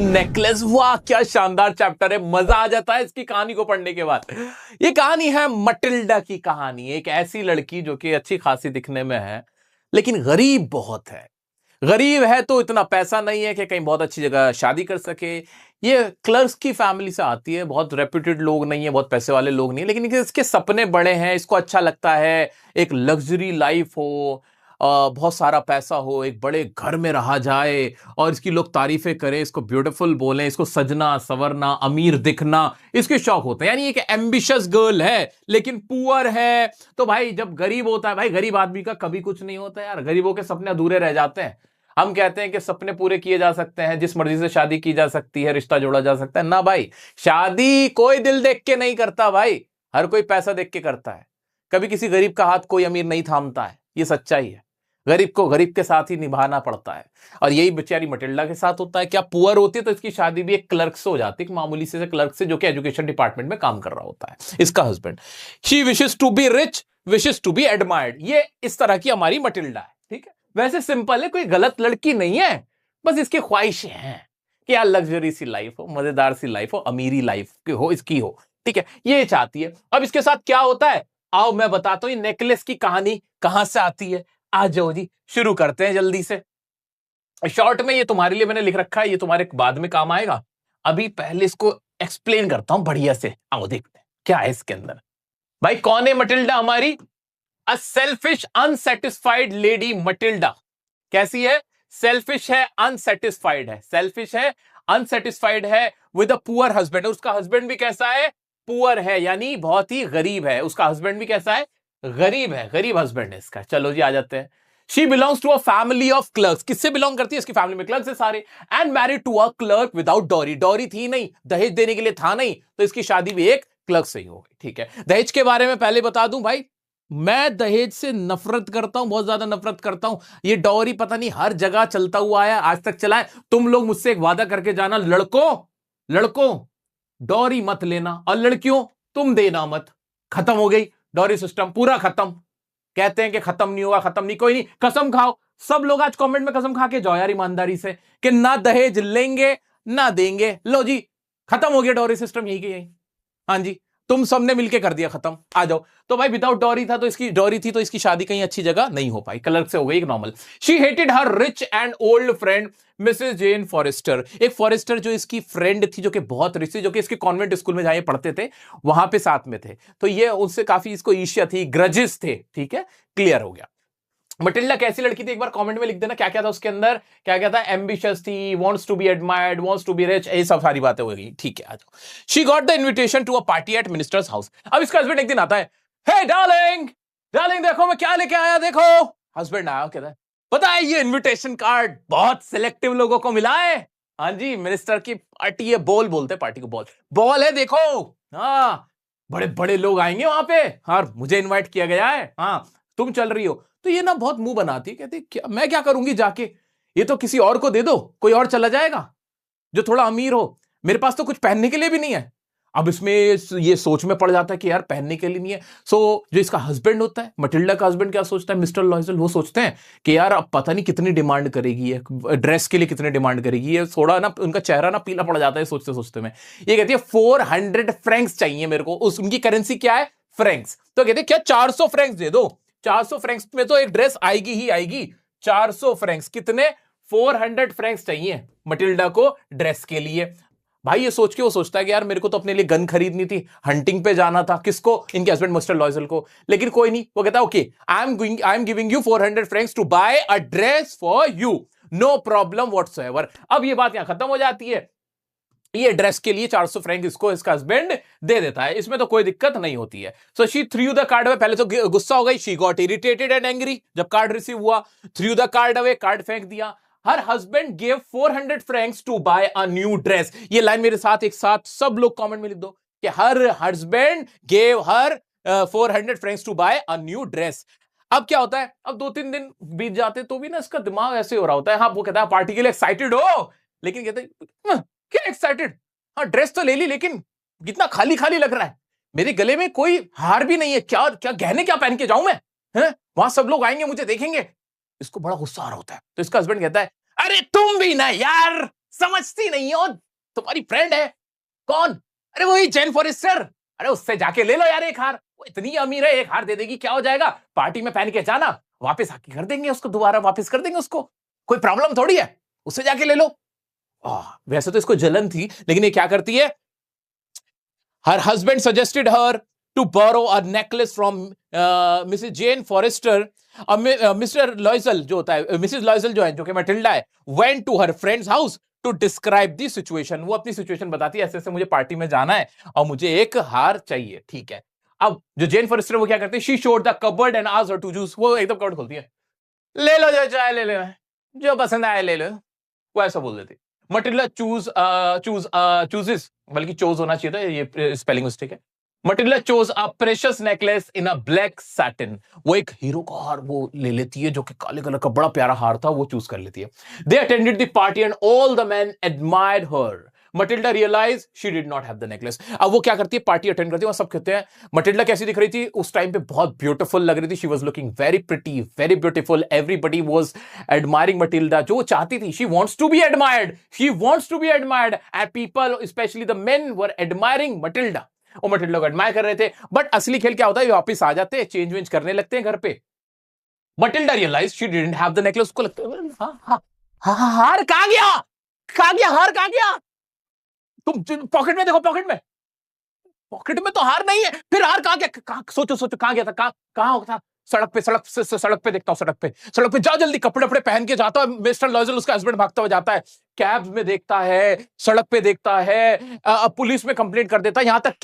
Necklace, वाह क्या शानदार चैप्टर है, मजा आ जाता है इसकी कहानी को पढ़ने के बाद। ये कहानी है मटिल्डा की कहानी, एक ऐसी लड़की जो कि अच्छी खासी दिखने में है लेकिन गरीब बहुत है। गरीब है तो इतना पैसा नहीं है कि कहीं बहुत अच्छी जगह शादी कर सके। ये क्लर्क्स की फैमिली से आती है, बहुत रेप्यूटेड लोग नहीं है, बहुत पैसे वाले लोग नहीं है, लेकिन इसके सपने बड़े हैं। इसको अच्छा लगता है एक लग्जरी लाइफ हो, बहुत सारा पैसा हो, एक बड़े घर में रहा जाए और इसकी लोग तारीफें करें, इसको ब्यूटीफुल बोलें, इसको सजना सवरना अमीर दिखना इसके शौक होते हैं। यानी एक एम्बिशियस गर्ल है लेकिन पुअर है। तो भाई जब गरीब होता है, भाई गरीब आदमी का कभी कुछ नहीं होता यार, गरीबों के सपने अधूरे रह जाते हैं। हम कहते हैं कि सपने पूरे किए जा सकते हैं, जिस मर्जी से शादी की जा सकती है, रिश्ता जोड़ा जा सकता है ना भाई। शादी कोई दिल देख के नहीं करता भाई, हर कोई पैसा देख के करता है। कभी किसी गरीब का हाथ कोई अमीर नहीं थामता है, ये सच्चाई है। गरीब को गरीब के साथ ही निभाना पड़ता है और यही बेचारी मटिल्डा के साथ होता है। क्या पुअर होती है तो इसकी शादी भी एक क्लर्क से हो जाती है, एक मामूली से क्लर्क से जो कि एजुकेशन डिपार्टमेंट में काम कर रहा होता है, इसका husband. She wishes to be rich, wishes to be admired. ये इस तरह की हमारी मटिल्डा है, ठीक है। वैसे सिंपल है, कोई गलत लड़की नहीं है, बस इसकी ख्वाहिशें हैं कि यार लग्जरी सी लाइफ हो, मजेदार सी लाइफ हो, अमीरी लाइफ हो इसकी हो, ठीक है, ये चाहती है। अब इसके साथ क्या होता है आओ मैं बताता हूं, ये नेकलेस की कहानी कहां से आती है। आ जाओ जी, शुरू करते हैं जल्दी से। शॉर्ट में ये तुम्हारे लिए मैंने लिख रखा है, ये तुम्हारे बाद में काम आएगा। अभी पहले इसको एक्सप्लेन करता हूं बढ़िया से, आओ देखते हैं क्या है इसके अंदर। भाई कौन है मटिल्डा हमारी? A selfish unsatisfied lady Matilda. कैसी है? सेल्फिश है, अनसेटिस्फाइड है। सेल्फिश है, अनसेटिस्फाइड है, विद अ पुअर हस्बैंड। उसका हस्बैंड भी कैसा है? पुअर है, यानी बहुत ही गरीब है। उसका हस्बैंड भी कैसा है? गरीब है, गरीब हस्बैंड है इसका। चलो जी आ जाते हैं। She belongs to a family of clerks. किससे बिलोंग करती है? इसकी फैमिली में क्लर्क्स है सारे। And married to a clerk without dowry. Dowry थी नहीं, दहेज देने के लिए था नहीं, तो इसकी शादी भी एक क्लर्क से ही हो गई, ठीक है। दहेज के बारे में पहले बता दूं भाई, मैं दहेज से नफरत करता हूं, बहुत ज्यादा नफरत करता हूं। ये डॉरी पता नहीं हर जगह चलता हुआ आया, आज तक चला है। तुम लोग मुझसे एक वादा करके जाना, लड़कों डॉरी मत लेना और लड़कियों तुम देना मत। खत्म हो गई डॉरी सिस्टम, पूरा खत्म। कहते हैं कि खत्म नहीं होगा, खत्म नहीं, कोई नहीं, कसम खाओ सब लोग आज कमेंट में, कसम खा के जाओ यार ईमानदारी से कि ना दहेज लेंगे ना देंगे। लो जी खत्म हो गया डॉरी सिस्टम, यही के यही। हाँ जी, तुम सबने मिलके कर दिया खत्म, आ जाओ। तो भाई विदाउट डॉरी था, तो इसकी डॉरी थी तो इसकी शादी कहीं अच्छी जगह नहीं हो पाई, क्लर्क से हो गई एक normal. She hated her rich and old friend Mrs Jane Forester. एक फॉरेस्टर जो इसकी फ्रेंड थी, जो कि बहुत रिच थी, जो कि इसके कॉन्वेंट स्कूल में जहां ये पढ़ते थे वहां पे साथ में थे, तो ये उससे काफी इसको ईर्ष्या थी, ग्रजेस थे, ठीक है, क्लियर हो गया। मटिल्डा कैसी लड़की थी एक बार कमेंट में लिख देना, क्या क्या था उसके अंदर, क्या क्या था। एम्बिशियस थी, wants to be admired, wants to be rich, ये सब सारी बातें हो गई, ठीक है आ जाओ। She got the invitation to a party at minister's house. अब इसका हस्बैंड एक दिन आता है, हे डार्लिंग, डार्लिंग देखो मैं क्या लेके आया, देखो। हस्बैंड आया, कहता है पता है ये इनविटेशन कार्ड बहुत सिलेक्टिव लोगों को मिला है। हाँ जी, मिनिस्टर की पार्टी है, बॉल बोलते हैं पार्टी को, बॉल बॉल है देखो। हाँ बड़े बड़े लोग आएंगे वहां पे, हाँ मुझे इन्वाइट किया गया है, हाँ तुम चल रही हो। तो ये ना बहुत मुंह बनाती है, कहती क्या मैं क्या करूंगी जाके, ये तो किसी और को दे दो, कोई और चला जाएगा जो थोड़ा अमीर हो, मेरे पास तो कुछ पहनने के लिए भी नहीं है। अब इसमें ये सोच में पड़ जाता है कि यार पहनने के लिए नहीं है। सो जो इसका हस्बैंड होता है, मटिल्डा का हस्बैंड क्या सोचता है, मिस्टर लॉयजल, वो सोचते हैं कि यार अब पता नहीं कितनी डिमांड करेगी है ड्रेस के लिए, कितनी डिमांड करेगी ये। थोड़ा ना उनका चेहरा ना पीला पड़ जाता है सोचते सोचते में। ये कहती है 400 फ्रैंक्स चाहिए मेरे को। उनकी करेंसी क्या है? फ्रैंक्स। तो कहते क्या 400 फ्रैंक्स दे दो। 400 फ्रैंक्स में तो एक ड्रेस आएगी ही आएगी। 400 फ्रैंक्स कितने? 400 फ्रैंक्स चाहिए मटिल्डा को ड्रेस के लिए। भाई ये सोच के वो सोचता है कि यार मेरे को तो अपने लिए गन खरीदनी थी, हंटिंग पे जाना था। किसको? इनके हस्बैंड मिस्टर लॉयजल को। लेकिन कोई नहीं, वो कहता है okay I am giving you 400 francs to buy a dress for you, no problem whatsoever. अब ये बात यहां खत्म हो जाती है। ये ड्रेस के लिए 400 फ्रैंक इसको इसका हस्बैंड दे देता है, इसमें तो कोई दिक्कत नहीं होती है। So she threw the card away. पहले तो गुस्सा हो गई, she got irritated and angry जब कार्ड रिसीव हुआ। Threw the card away, card फेंक दिया। Her husband gave 400 francs to buy a new dress. ये लाइन मेरे साथ एक साथ सब लोग कमेंट में लिख दो कि her husband gave her 400 francs to buy a new dress. अब क्या होता है, अब 2-3 दिन बीत जाते तो भी ना इसका दिमाग ऐसे हो रहा होता है। हाँ वो कहता है पार्टी के लिए एक्साइटेड हो, लेकिन कहते हैं क्या एक्साइटेड, हाँ ड्रेस तो ले ली लेकिन कितना खाली खाली लग रहा है, मेरे गले में कोई हार भी नहीं है, क्या क्या गहने क्या पहन के जाऊं मैं, हैं वहां सब लोग आएंगे मुझे देखेंगे। इसको बड़ा गुस्सा आ रहा होता है। तो इसका हस्बैंड कहता है अरे तुम भी ना यार, समझती नहीं हो, तुम्हारी फ्रेंड है। कौन? अरे वही जेन फॉरेस्टर। अरे उससे जाके ले लो यार एक हार, वो इतनी अमीर है, एक हार दे देगी, क्या हो जाएगा, पार्टी में पहन के जाना, वापस आके कर देंगे उसको, दोबारा वापस कर देंगे उसको, कोई प्रॉब्लम थोड़ी है, उससे जाके ले लो। वैसे तो इसको जलन थी, लेकिन ये क्या करती है, her husband suggested her to borrow a necklace from Mrs. Jane Forrester. Mr. Loisel जो होता है, Mrs. Loisel जो है, जो कि मैटिल्डा है, went to her friend's house to describe the situation. वो अपनी सिचुएशन बताती है, ऐसे ऐसे मुझे पार्टी में जाना है और मुझे एक हार चाहिए, ठीक है। अब जो जेन फॉरेस्टर वो क्या करती है, she showed the cupboard and asked her to choose. वो एकदम कबर्ड खोलती है, ले लो जो चाहे ले लो, जो पसंद आए ले लो, वो ऐसा बोल देती। मटिल्डा चूजेस, बल्कि चोज होना चाहिए था, ये स्पेलिंग मिस्टेक है। Matilda chose a precious necklace in a black satin. वो एक हीरो का हार वो ले लेती है, जो कि काले कलर का बड़ा प्यारा हार था, वो चूज कर लेती है। They attended the party and all the men admired her. Matilda realise she did not have the necklace. अब वो क्या करती है, पार्टी अटेंड करती है, सब कहते हैं मटिल्डा कैसी दिख रही थी उस टाइम पे, बहुत ब्यूटीफुल लग रही थी, she was looking very pretty, very beautiful, everybody was admiring Matilda. जो चाहती थी, she wants to be admired, she wants to be admired, and people specially the men were admiring Matilda. वो Matilda को admire कर रहे थे। But असली खेल क्या होता है, वापस आ जाते हैं, चेंज वेंज करने लगते हैं घर पे। Matilda realise she didn't have the necklace. उसको लगता है हार कहां गया, कहां गया हार, कहां गया, तुम पॉकेट में देखो, पॉकेट में तो हार नहीं है, फिर हार कहां गया, सोचो कहां गया था, कहां था, सड़क पे देखता हूं, सड़क पे जाओ जल्दी, कपड़े वपड़े पहन के जाता है मिस्टर लॉयजल, उसका हस्बैंड भागता हुआ जाता है, कैब में देखता है, सड़क पे देखता है, पुलिस में कंप्लेंट कर देता है, यहां तक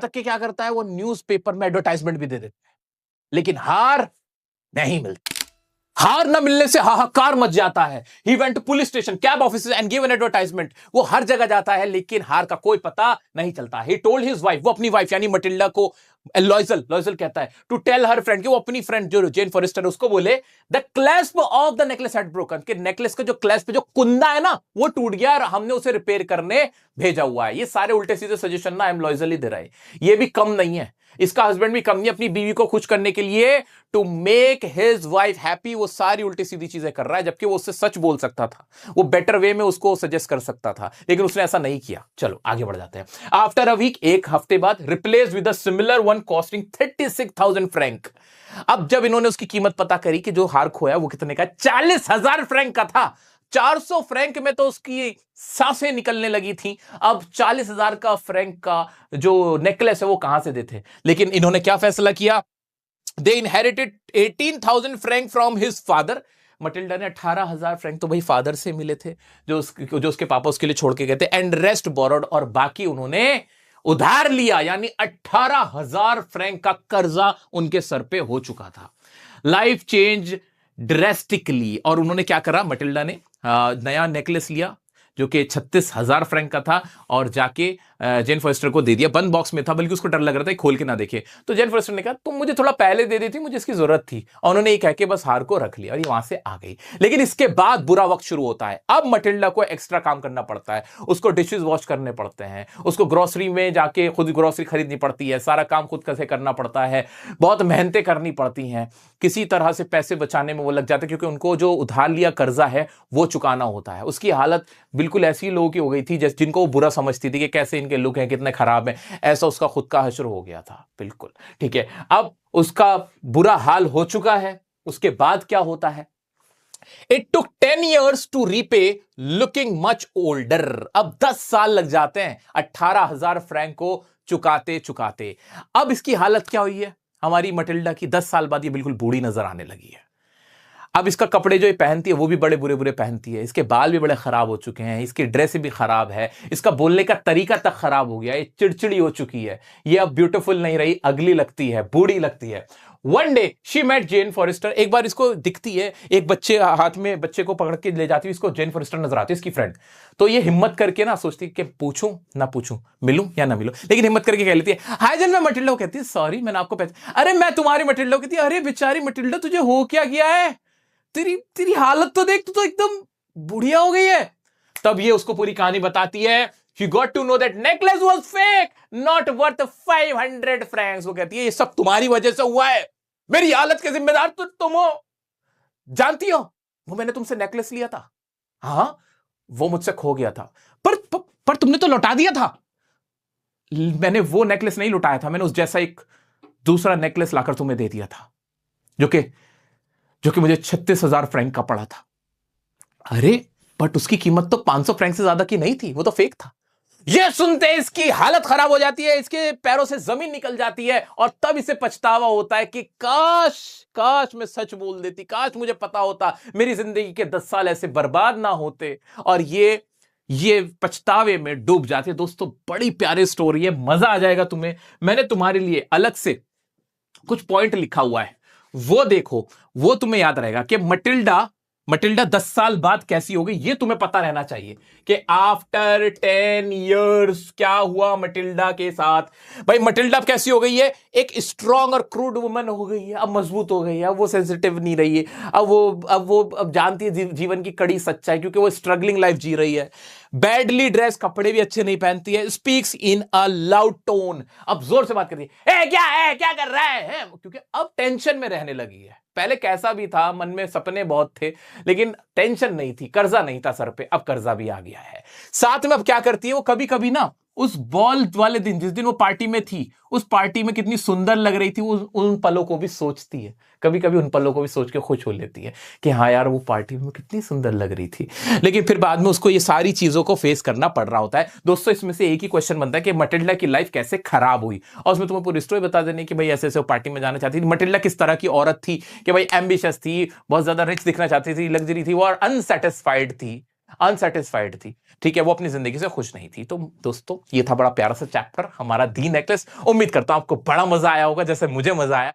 के क्या करता है, वो न्यूज़पेपर में एडवर्टाइजमेंट भी दे देता है, लेकिन हार नहीं मिलती। हार न मिलने से हाहाकार मच जाता है। He went to police station, cab offices and gave an advertisement. वो हर जगह जाता है, लेकिन हार का कोई पता नहीं चलता। He told his wife, वो अपनी वाइफ यानी मटिल्डा को, लॉयजल कहता है, टू टेल हर फ्रेंड, कि वो अपनी फ्रेंड जो जेन फॉरेस्टर उसको बोले, the clasp of the necklace had broken, कि नेकलेस का जो क्लैस्प जो कुंदा है ना, वो टूट गया और हमने उसे रिपेयर करने भेजा हुआ है। ये सारे उल्टे सीधे सजेशन ना लॉयजल ही दे रहा है। ये भी कम नहीं है, इसका हस्बैंड भी कम नहीं, अपनी बीवी को खुश करने के लिए, to make his wife happy, वो सारी उल्टी सीधी चीजें कर रहा है, जबकि वो उससे सच बोल सकता था, वो बेटर वे में उसको सजेस्ट कर सकता था, लेकिन उसने ऐसा नहीं किया। चलो आगे बढ़ जाते हैं। आफ्टर अ वीक, एक हफ्ते बाद, replace with a similar one costing 36,000 Frank. अब जब इन्होंने उसकी कीमत पता करी कि जो हार खोया वो कितने का, 40,000 फ्रैंक का था। 400 फ्रैंक में तो उसकी सांसें निकलने लगी थी, अब 40,000 का फ्रैंक का जो नेकलेस है वो कहां से देते। लेकिन इन्होंने क्या फैसला किया, they inherited 18,000 franc from his father. Matilda ने 18,000 फ्रैंक तो भाई फादर से मिले थे, जो उसके पापा उसके लिए छोड़ के गए थे, एंड रेस्ट बोरोड, और बाकी उन्होंने उधार लिया, यानी 18,000 फ्रैंक का कर्जा उनके सर पे हो चुका था। लाइफ चेंज ड्रेस्टिकली, और उन्होंने क्या करा, मटिल्डा ने नया नेकलेस लिया जो कि 36,000 फ्रैंक का था, और जाके जेन फॉरेस्टर को दे दिया। बंद बॉक्स में था, बल्कि उसको डर लग रहा था खोल के ना देखे, तो जेन फॉरेस्टर ने कहा तुम मुझे थोड़ा पहले दे देती, मुझे इसकी जरूरत थी, और उन्होंने ये कह के बस हार को रख लिया और ये वहां से आ गई। लेकिन इसके बाद बुरा वक्त शुरू होता है। अब मटिल्डा को एक्स्ट्रा काम करना पड़ता है, उसको डिशेज वॉश करने पड़ते हैं, उसको ग्रोसरी में जाके खुद ग्रोसरी खरीदनी पड़ती है, सारा काम खुद कैसे करना पड़ता है, बहुत मेहनतें करनी पड़ती हैं, किसी तरह से पैसे बचाने में वो लग जाते हैं, क्योंकि उनको जो उधार लिया कर्जा है वो चुकाना होता है। उसकी हालत बिल्कुल ऐसी लोगों की हो गई थी जैसे जिनको वो बुरा समझती थी कि कैसे इनके लुक हैं, कितने खराब हैं, ऐसा उसका खुद का हश्र हो गया था। बिल्कुल ठीक है, अब उसका बुरा हाल हो चुका है। उसके बाद क्या होता है, It took 10 years to repay, looking much older. अब 10 साल लग जाते हैं 18,000 फ्रैंक को चुकाते चुकाते। अब इसकी हालत क्या हुई है हमारी मटिल्डा की, 10 साल बाद ये बिल्कुल बूढ़ी नजर आने लगी है। अब इसका कपड़े जो ये पहनती है वो भी बड़े बुरे बुरे पहनती है, इसके बाल भी बड़े खराब हो चुके हैं, इसकी ड्रेस भी खराब है, इसका बोलने का तरीका तक खराब हो गया, ये चिड़चिड़ी हो चुकी है, ये अब ब्यूटीफुल नहीं रही, अगली लगती है, बूढ़ी लगती है। One day she met Jane Forester, एक बार इसको दिखती है, एक बच्चे हाथ में बच्चे को पकड़ के ले जाती है, इसको जेन फॉरेस्टर नजर आती है, इसकी फ्रेंड। तो ये हिम्मत करके ना सोचती है कि पूछूं ना पूछूं, मिलूं या ना मिलूं, लेकिन हिम्मत करके कह लेती है हाय जेन, मैं मटिल्डा। कहती है सॉरी मैंने आपको पहचान, अरे मैं तुम्हारी मटिल्डा। कहती है अरे बेचारी मटिल्डा तुझे हो क्या गया है, तेरी हालत तो देख, तू तो एकदम बुढ़िया हो गई है। तब ये उसको पूरी कहानी बताती है। She got to know that necklace was fake, not worth 500 francs. वो कहती है ये सब तुम्हारी वजह से हुआ है, मेरी हालत के जिम्मेदार तो तुम हो। जानती हो वो मैंने तुमसे नेकलेस लिया था, हाँ वो मुझसे खो गया था। पर तुमने तो लौटा दिया था। मैंने वो नेकलेस नहीं लुटाया था, मैंने उस जैसा एक दूसरा नेकलेस लाकर तुम्हें दे दिया था, जो कि मुझे 36,000 फ्रैंक का पड़ा था। अरे बट उसकी कीमत तो 500 फ्रैंक से ज्यादा की नहीं थी, वो तो फेक था। यह सुनते इसकी हालत खराब हो जाती है, इसके पैरों से जमीन निकल जाती है, और तब इसे पछतावा होता है कि काश काश मैं सच बोल देती, काश मुझे पता होता, मेरी जिंदगी के 10 साल ऐसे बर्बाद ना होते। और ये पछतावे में डूब जाते। दोस्तों बड़ी प्यारी स्टोरी है, मजा आ जाएगा तुम्हें। मैंने तुम्हारे लिए अलग से कुछ पॉइंट लिखा हुआ है, वो देखो, वो तुम्हें याद रहेगा कि मटिल्डा 10 साल बाद कैसी हो गई, ये तुम्हें पता रहना चाहिए कि आफ्टर 10 इयर्स क्या हुआ मटिल्डा के साथ। भाई मटिल्डा अब कैसी हो गई है, एक स्ट्रॉन्ग और क्रूड वुमन हो गई है, अब मजबूत हो गई है, अब वो सेंसिटिव नहीं रही है, अब जानती है जीवन की कड़ी सच्चाई, क्योंकि वो स्ट्रगलिंग लाइफ जी रही है। बैडली ड्रेस, कपड़े भी अच्छे नहीं पहनती है, speaks in a loud tone, अब जोर से बात करती है, क्या है, क्या कर रहा है, क्योंकि अब टेंशन में रहने लगी है। पहले कैसा भी था, मन में सपने बहुत थे, लेकिन टेंशन नहीं थी, कर्जा नहीं था सर पे, अब कर्जा भी आ गया है। साथ में अब क्या करती है, वो कभी कभी ना उस बॉल वाले दिन, जिस दिन वो पार्टी में थी, उस पार्टी में कितनी सुंदर लग रही थी, उन पलों को भी सोचती है, कभी कभी उन पलों को भी सोच के खुश हो लेती है कि हाँ यार वो पार्टी में कितनी सुंदर लग रही थी। लेकिन फिर बाद में उसको ये सारी चीजों को फेस करना पड़ रहा होता है। दोस्तों इसमें से एक ही क्वेश्चन बनता है कि मटिल्डा की लाइफ कैसे खराब हुई, और उसमें तुम्हें पूरी स्टोरी बता देने कि भाई ऐसे ऐसे पार्टी में जाना चाहती थी। मटिल्डा किस तरह की औरत थी कि भाई एम्बिशियस थी, बहुत ज्यादा रिच दिखना चाहती थी, लग्जरी थी, वो और अनसेटिस्फाइड थी। ठीक है, वो अपनी जिंदगी से खुश नहीं थी। तो दोस्तों ये था बड़ा प्यारा सा चैप्टर हमारा दी नेकलेस। उम्मीद करता हूं आपको बड़ा मजा आया होगा, जैसे मुझे मजा आया।